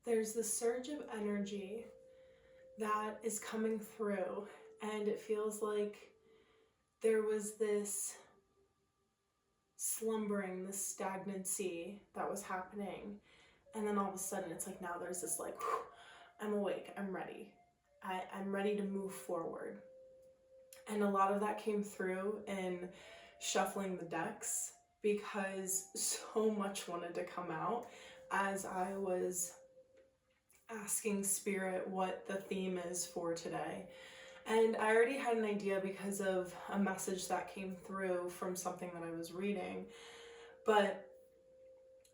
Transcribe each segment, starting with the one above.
there's this surge of energy that is coming through, and it feels like there was this slumbering, this stagnancy that was happening, and then all of a sudden it's like now there's this like, whew, I'm awake, I'm ready. I'm ready to move forward. And a lot of that came through in shuffling the decks, because so much wanted to come out as I was asking Spirit what the theme is for today. And I already had an idea because of a message that came through from something that I was reading. But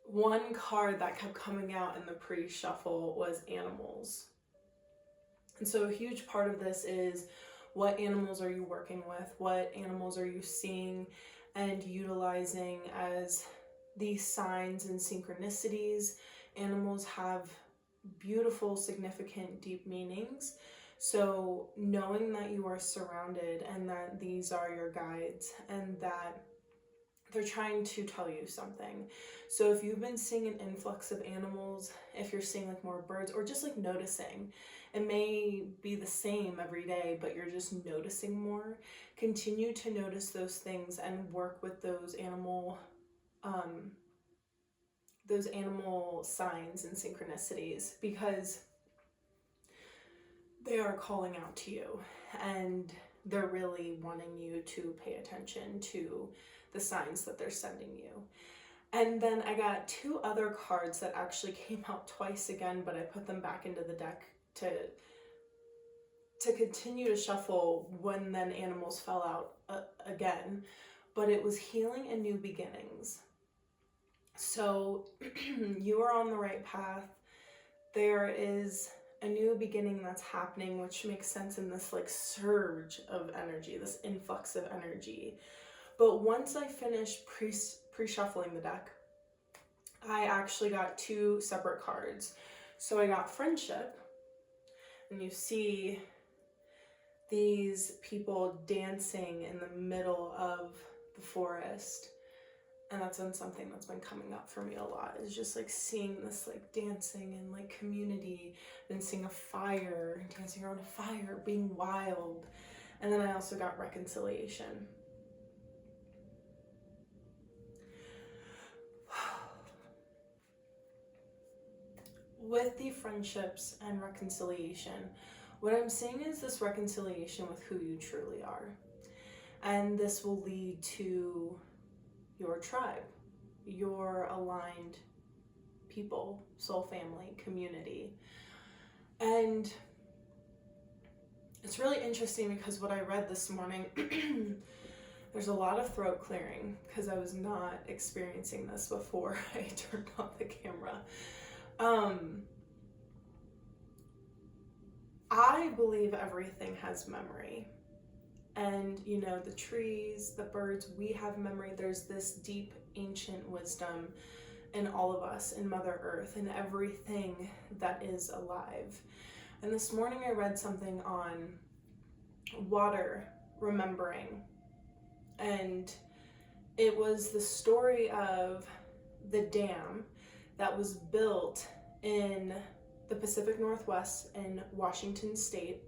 one card that kept coming out in the pre-shuffle was animals. And so a huge part of this is, what animals are you working with? What animals are you seeing and utilizing as these signs and synchronicities? Animals have beautiful, significant, deep meanings. So knowing that you are surrounded and that these are your guides and that they're trying to tell you something. So if you've been seeing an influx of animals, if you're seeing like more birds, or just like noticing, it may be the same every day, but you're just noticing more, continue to notice those things and work with those animal signs and synchronicities, because they are calling out to you and they're really wanting you to pay attention to the signs that they're sending you. And then I got two other cards that actually came out twice again, but I put them back into the deck to continue to shuffle when then animals fell out again. But it was healing and new beginnings. So you are on the right path. There is a new beginning that's happening, which makes sense in this like surge of energy, this influx of energy. But once I finished pre-shuffling the deck, I actually got two separate cards. So I got friendship, and you see these people dancing in the middle of the forest. And that's been something that's been coming up for me a lot, is just like seeing this like dancing and like community, and seeing a fire, dancing around a fire, being wild. And then I also got reconciliation. With the friendships and reconciliation, what I'm seeing is this reconciliation with who you truly are. And this will lead to your tribe, your aligned people, soul family, community. And it's really interesting because what I read this morning, there's a lot of throat clearing because I was not experiencing this before I turned on the camera. I believe everything has memory. And, you know, the trees, the birds, we have memory. There's this deep, ancient wisdom in all of us, in Mother Earth, and everything that is alive. And this morning I read something on water remembering. And it was the story of the dam that was built in the Pacific Northwest in Washington State,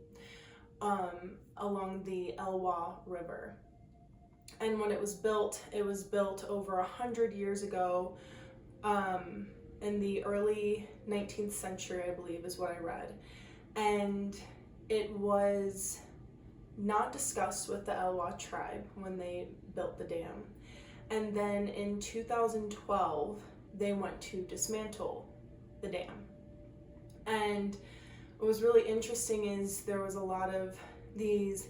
along the Elwha River. And when it was built over 100 years ago, in the early 19th century, I believe is what I read. And it was not discussed with the Elwha tribe when they built the dam. And then in 2012, they went to dismantle the dam. And what was really interesting is there was a lot of these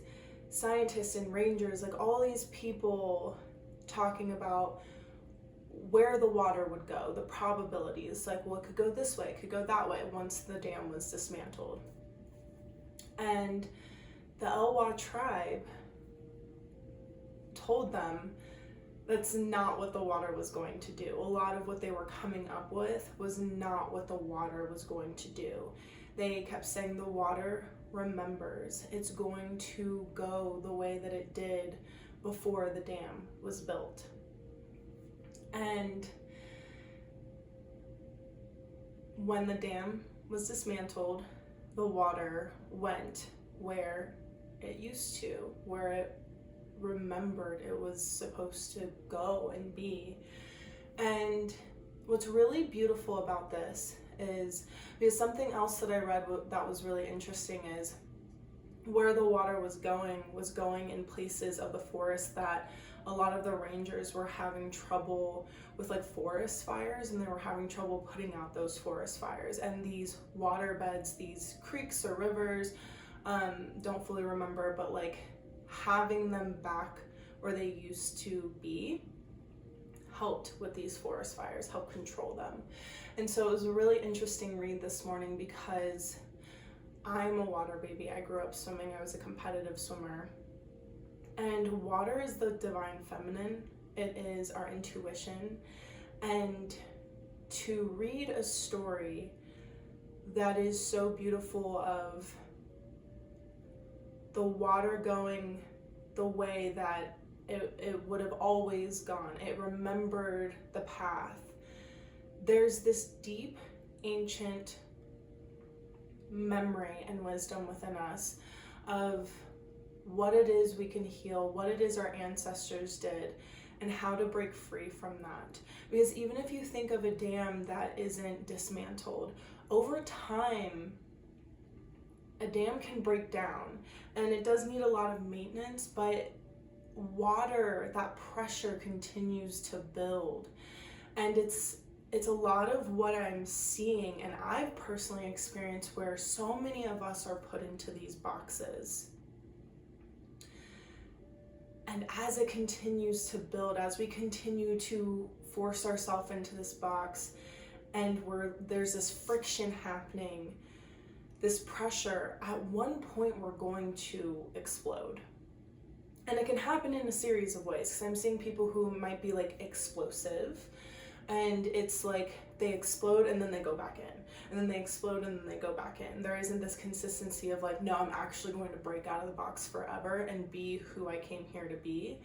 scientists and rangers, like all these people talking about where the water would go, the probabilities, like, well, it could go this way, it could go that way once the dam was dismantled. And the Elwha tribe told them that's not what the water was going to do. A lot of what they were coming up with was not what the water was going to do. They kept saying the water remembers. It's going to go the way that it did before the dam was built. And when the dam was dismantled, the water went where it used to, where it remembered it was supposed to go and be. And what's really beautiful about this is, because something else that I read that was really interesting is where the water was going in places of the forest that a lot of the rangers were having trouble with, like forest fires, and they were having trouble putting out those forest fires. And these water beds, these creeks or rivers, don't fully remember, but like having them back where they used to be helped with these forest fires, helped control them. And so it was a really interesting read this morning, because I'm a water baby. I grew up swimming. I was a competitive swimmer. And water is the divine feminine. It is our intuition. And to read a story that is so beautiful of the water going the way that it would have always gone. It remembered the path. There's this deep, ancient memory and wisdom within us of what it is we can heal, what it is our ancestors did, and how to break free from that. Because even if you think of a dam that isn't dismantled, over time, a dam can break down, and it does need a lot of maintenance, but water, that pressure continues to build. And it's a lot of what I'm seeing, and I've personally experienced, where so many of us are put into these boxes. And as it continues to build, as we continue to force ourselves into this box, and there's this friction happening, this pressure, at one point we're going to explode. And it can happen in a series of ways, because I'm seeing people who might be like explosive, and it's like they explode and then they go back in, and then they explode and then they go back in. There isn't this consistency of like, no, I'm actually going to break out of the box forever and be who I came here to be.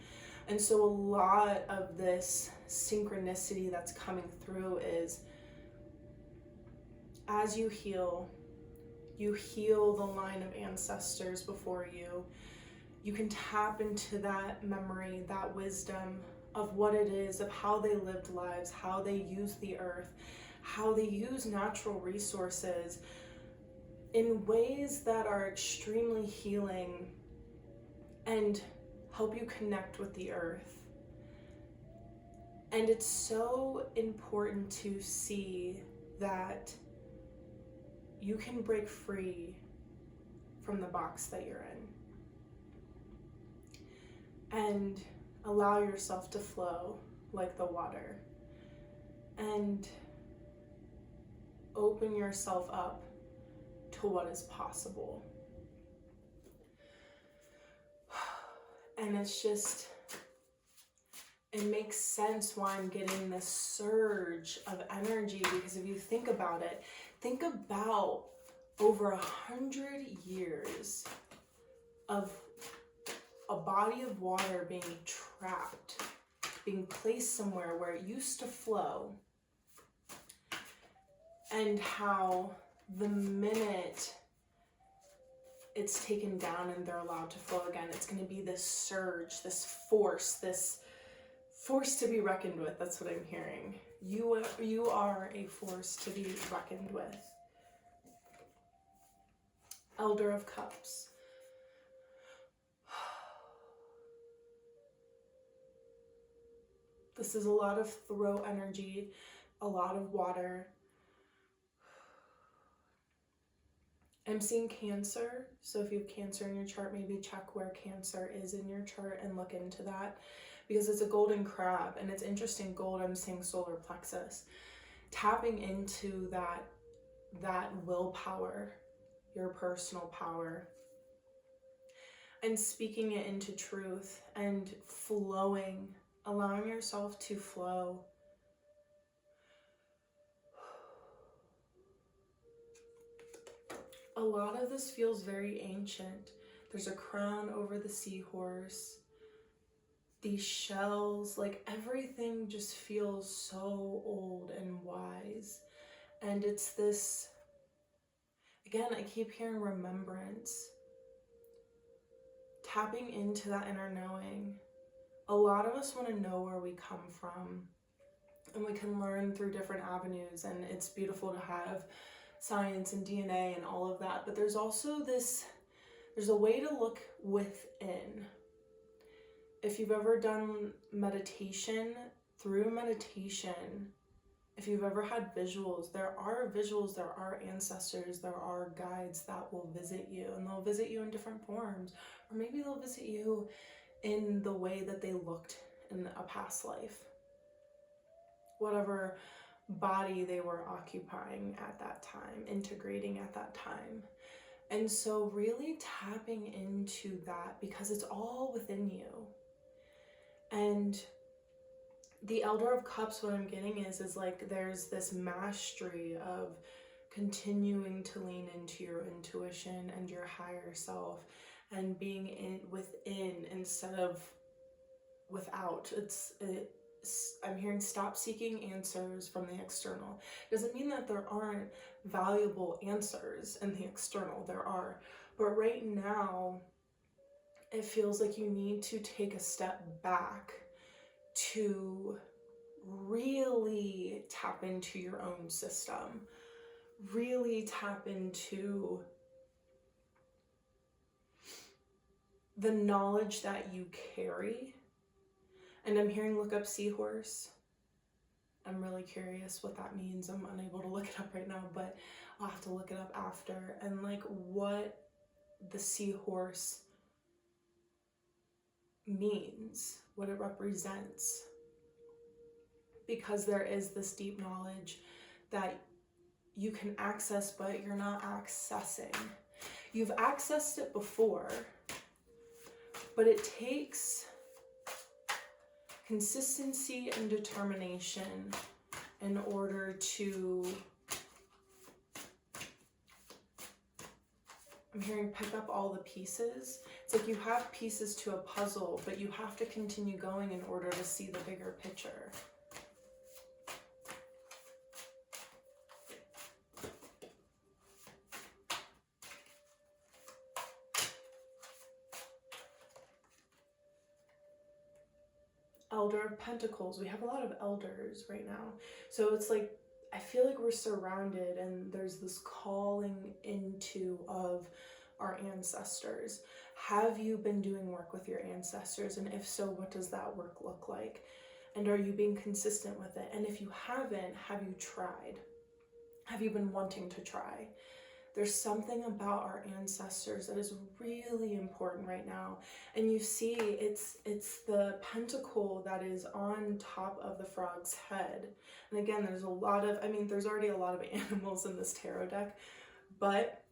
And so a lot of this synchronicity that's coming through is, as you heal the line of ancestors before you. You can tap into that memory, that wisdom of what it is, of how they lived lives, how they used the earth, how they use natural resources in ways that are extremely healing and help you connect with the earth. And it's so important to see that you can break free from the box that you're in and allow yourself to flow like the water, and open yourself up to what is possible. And it's just, it makes sense why I'm getting this surge of energy, because if you think about it, think about over 100 years of a body of water being trapped, being placed somewhere where it used to flow, and how the minute it's taken down and they're allowed to flow again, it's going to be this surge, this force to be reckoned with. That's what I'm hearing. You are a force to be reckoned with. Elder of Cups. This is a lot of throat energy, a lot of water. I'm seeing Cancer, so if you have Cancer in your chart, maybe check where Cancer is in your chart and look into that, because it's a golden crab, and it's interesting. Gold, I'm seeing solar plexus. Tapping into that willpower, your personal power, and speaking it into truth and flowing, allowing yourself to flow. A lot of this feels very ancient. There's a crown over the seahorse. These shells, like everything just feels so old and wise. And it's this Again, I keep hearing remembrance. Tapping into that inner knowing. A lot of us want to know where we come from, and we can learn through different avenues, and it's beautiful to have science and DNA and all of that, but there's also there's a way to look within. If you've ever done meditation, through meditation, if you've ever had visuals, there are ancestors, there are guides that will visit you, and they'll visit you in different forms, or maybe they'll visit you in the way that they looked in a past life, whatever body they were occupying at that time, integrating at that time. And so really tapping into that, because it's all within you. And the Elder of Cups, what I'm getting is like there's this mastery of continuing to lean into your intuition and your higher self, and being within instead of without. I'm hearing stop seeking answers from the external. Doesn't mean that there aren't valuable answers in the external. There are. But right now, it feels like you need to take a step back to really tap into your own system. Really tap into the knowledge that you carry. And I'm hearing look up seahorse. I'm really curious what that means. I'm unable to look it up right now, but I'll have to look it up after. And like what the seahorse means, what it represents. Because there is this deep knowledge that you can access, but you're not accessing. You've accessed it before, but it takes consistency and determination in order to, I'm hearing pick up all the pieces. It's like you have pieces to a puzzle, but you have to continue going in order to see the bigger picture. Elder of Pentacles. We have a lot of elders right now. So it's like, I feel like we're surrounded and there's this calling into of our ancestors. Have you been doing work with your ancestors? And if so, what does that work look like? And are you being consistent with it? And if you haven't, have you tried? Have you been wanting to try? There's something about our ancestors that is really important right now. And you see, it's the pentacle that is on top of the frog's head. And again, there's a lot of, there's already a lot of animals in this tarot deck, but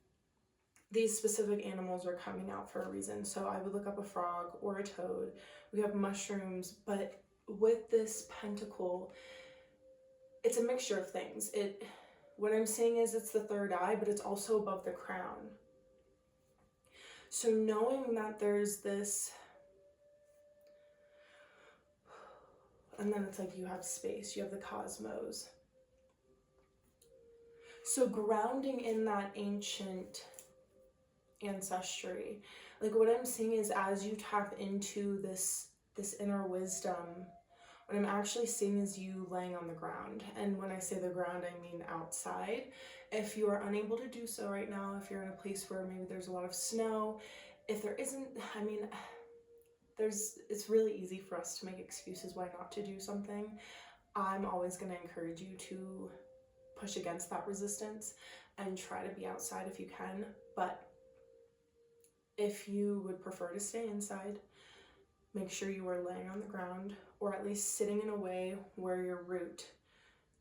these specific animals are coming out for a reason. So I would look up a frog or a toad. We have mushrooms, but with this pentacle, it's a mixture of things. What I'm saying is it's the third eye, but it's also above the crown. So knowing that there's this, and then it's like you have space, you have the cosmos. So grounding in that ancient ancestry, like what I'm seeing is as you tap into this inner wisdom, what I'm actually seeing is you laying on the ground. And when I say the ground, I mean outside. If you are unable to do so right now, if you're in a place where maybe there's a lot of snow, if there isn't, it's really easy for us to make excuses why not to do something. I'm always going to encourage you to push against that resistance and try to be outside if you can. But if you would prefer to stay inside, make sure you are laying on the ground, or at least sitting in a way where your root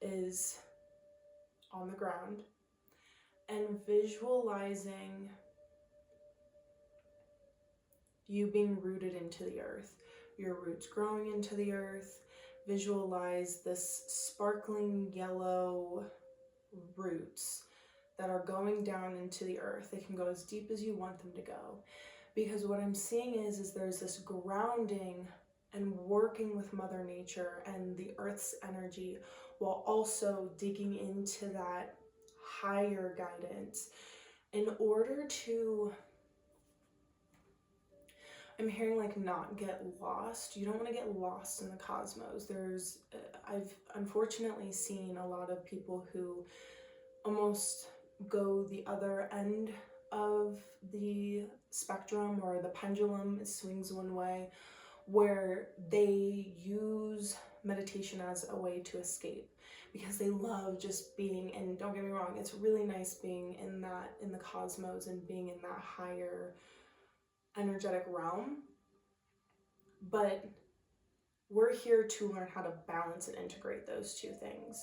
is on the ground, and visualizing you being rooted into the earth, your roots growing into the earth. Visualize this sparkling yellow roots that are going down into the earth. They can go as deep as you want them to go. Because what I'm seeing is there's this grounding and working with Mother Nature and the Earth's energy, while also digging into that higher guidance in order to, I'm hearing like not get lost. You don't want to get lost in the cosmos. I've unfortunately seen a lot of people who almost go the other end of the spectrum, or the pendulum, it swings one way, where they use meditation as a way to escape because they love just being, and don't get me wrong, it's really nice being in the cosmos and being in that higher energetic realm, but we're here to learn how to balance and integrate those two things.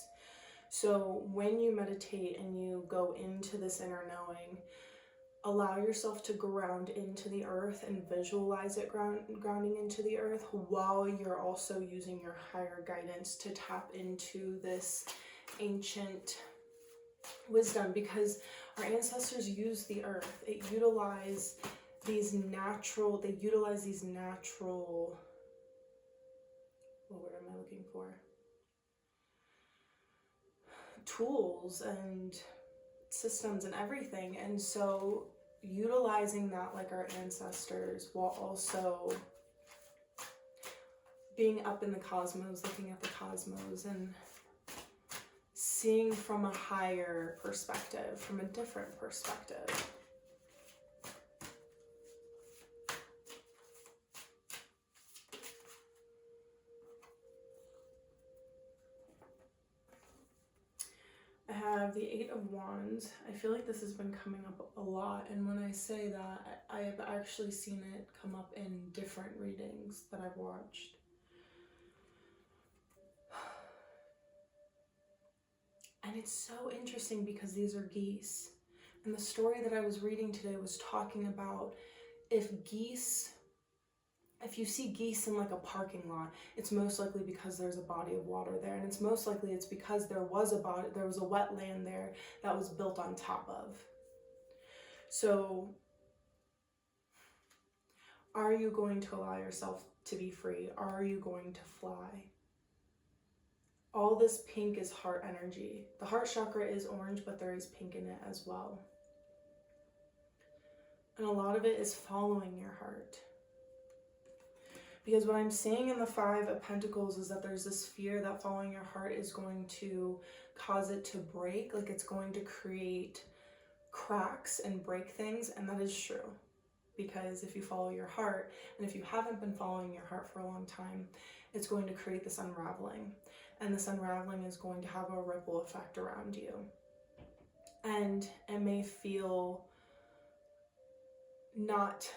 So when you meditate and you go into this inner knowing, allow yourself to ground into the earth and visualize it grounding into the earth, while you're also using your higher guidance to tap into this ancient wisdom, because our ancestors use the earth. They utilize these natural, what word am I looking for? Tools and systems and everything. And so utilizing that like our ancestors, while also being up in the cosmos, looking at the cosmos and seeing from a higher perspective, from a different perspective. I have the Eight of Wands. I feel like this has been coming up a lot, and when I say that, I have actually seen it come up in different readings that I've watched. And it's so interesting because these are geese. And the story that I was reading today was talking about if you see geese in like a parking lot, it's most likely because there's a body of water there, and it's most likely it's because there was a wetland there that was built on top of. So are you going to allow yourself to be free? Are you going to fly? All this pink is heart energy. The heart chakra is orange, but there is pink in it as well. And a lot of it is following your heart. Because what I'm seeing in the Five of Pentacles is that there's this fear that following your heart is going to cause it to break, like it's going to create cracks and break things, and that is true. Because if you follow your heart, and if you haven't been following your heart for a long time, it's going to create this unraveling. And this unraveling is going to have a ripple effect around you. And it may feel not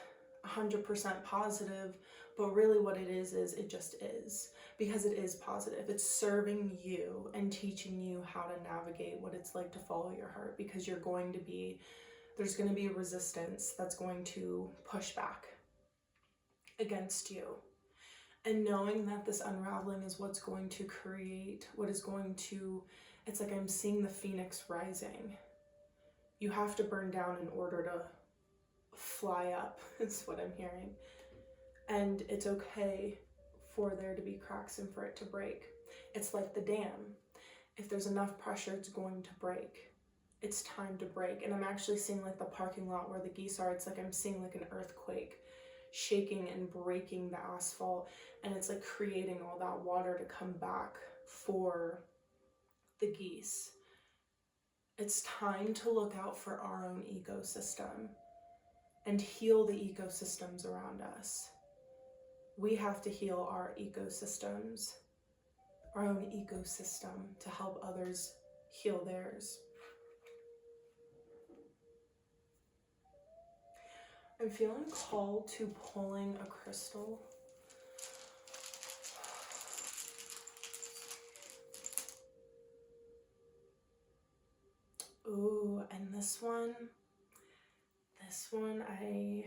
100% positive, but really what it is it just is, because it is positive. It's serving you and teaching you how to navigate what it's like to follow your heart, because there's going to be a resistance that's going to push back against you. And knowing that this unraveling is what's going to create, it's like I'm seeing the phoenix rising. You have to burn down in order to fly up, is what I'm hearing. And it's okay for there to be cracks and for it to break. It's like the dam. If there's enough pressure, it's going to break. It's time to break. And I'm actually seeing like the parking lot where the geese are, it's like I'm seeing like an earthquake shaking and breaking the asphalt, and it's like creating all that water to come back for the geese. It's time to look out for our own ecosystem and heal the ecosystems around us. We have to heal our ecosystems, our own ecosystem, to help others heal theirs. I'm feeling called to pulling a crystal. Ooh, and this one, I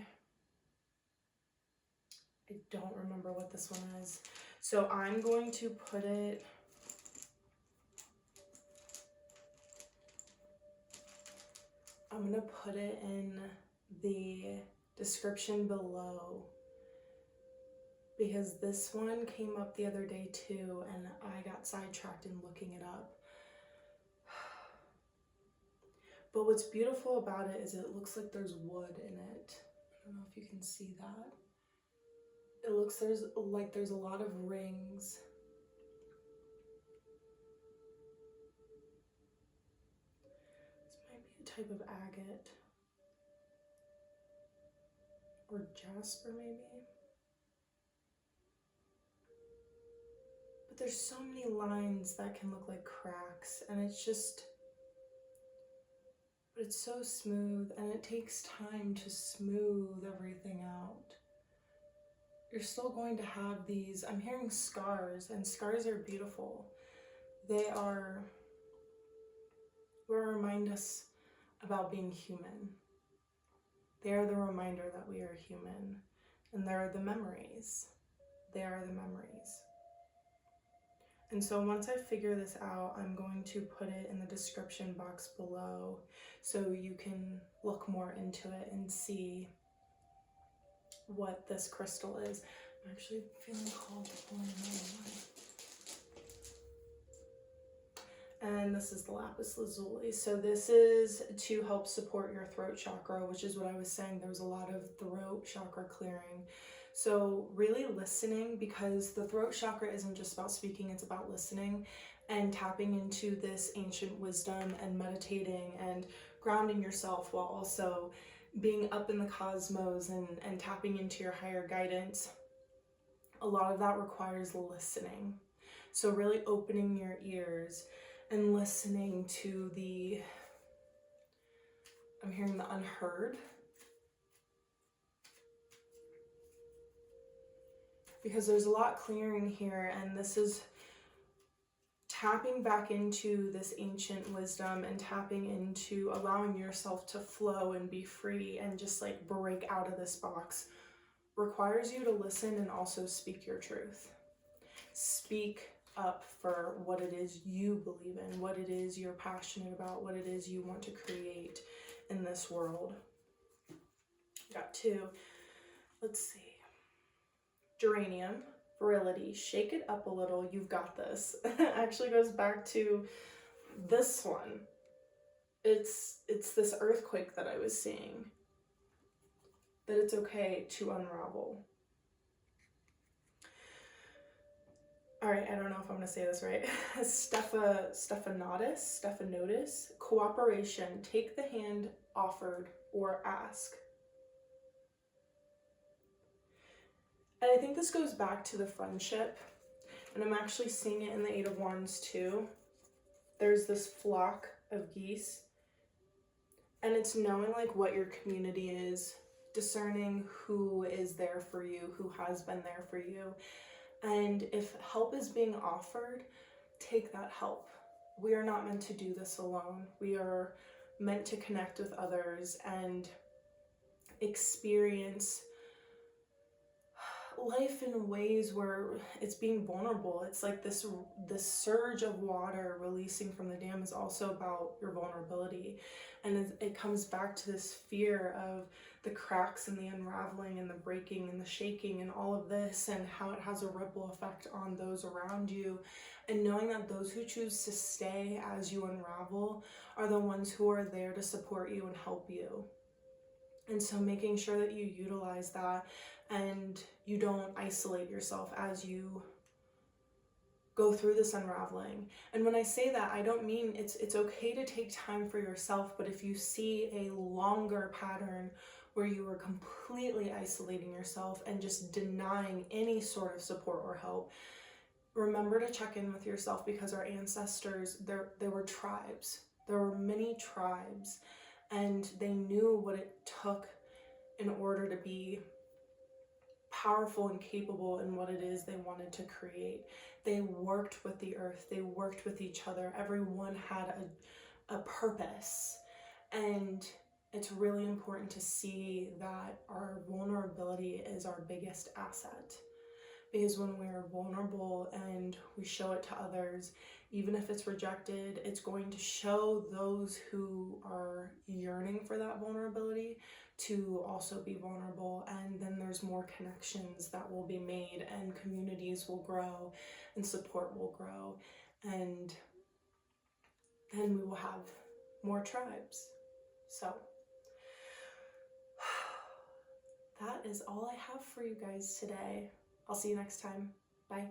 don't remember what this one is. So I'm going to put it, in the description below, because this one came up the other day too, and I got sidetracked in looking it up. But what's beautiful about it is it looks like there's wood in it. I don't know if you can see that. It looks like there's a lot of rings. This might be a type of agate. Or jasper, maybe. But there's so many lines that can look like cracks, and it's just, but it's so smooth, and it takes time to smooth everything out. You're still going to have these, I'm hearing scars, and scars are beautiful. They will remind us about being human. They are the reminder that we are human, and they're the memories. They are the memories. And so once I figure this out, I'm going to put it in the description box below so you can look more into it and see what this crystal is. I'm actually feeling called to pull another one. And this is the Lapis Lazuli. So this is to help support your throat chakra, which is what I was saying. There was a lot of throat chakra clearing. So really listening, because the throat chakra isn't just about speaking, it's about listening and tapping into this ancient wisdom and meditating and grounding yourself while also being up in the cosmos and tapping into your higher guidance. A lot of that requires listening. So really opening your ears and listening to I'm hearing the unheard. Because there's a lot clearing here, and this is tapping back into this ancient wisdom and tapping into allowing yourself to flow and be free and just like break out of this box. Requires you to listen and also speak your truth. Speak up for what it is you believe in, what it is you're passionate about, what it is you want to create in this world. Got two. Let's see. Geranium, virility, shake it up a little, you've got this. Actually goes back to this one. It's this earthquake that I was seeing. That it's okay to unravel. All right, I don't know if I'm gonna say this right. Stephanotis, cooperation, take the hand offered or ask. And I think this goes back to the friendship, and I'm actually seeing it in the Eight of Wands too. There's this flock of geese, and it's knowing like what your community is, discerning who is there for you, who has been there for you. And if help is being offered, take that help. We are not meant to do this alone. We are meant to connect with others and experience life in ways where it's being vulnerable. It's like this surge of water releasing from the dam is also about your vulnerability. And it comes back to this fear of the cracks and the unraveling and the breaking and the shaking and all of this, and how it has a ripple effect on those around you. And knowing that those who choose to stay as you unravel are the ones who are there to support you and help you. And so making sure that you utilize that and you don't isolate yourself as you go through this unraveling. And when I say that, I don't mean it's okay to take time for yourself, but if you see a longer pattern where you are completely isolating yourself and just denying any sort of support or help, remember to check in with yourself, because our ancestors, there were tribes. There were many tribes, and they knew what it took in order to be powerful and capable in what it is they wanted to create. They worked with the earth, they worked with each other. Everyone had a purpose, and it's really important to see that our vulnerability is our biggest asset. Because when we're vulnerable and we show it to others, even if it's rejected, it's going to show those who are yearning for that vulnerability to also be vulnerable. And then there's more connections that will be made, and communities will grow, and support will grow, and then we will have more tribes. So that is all I have for you guys today. I'll see you next time. Bye.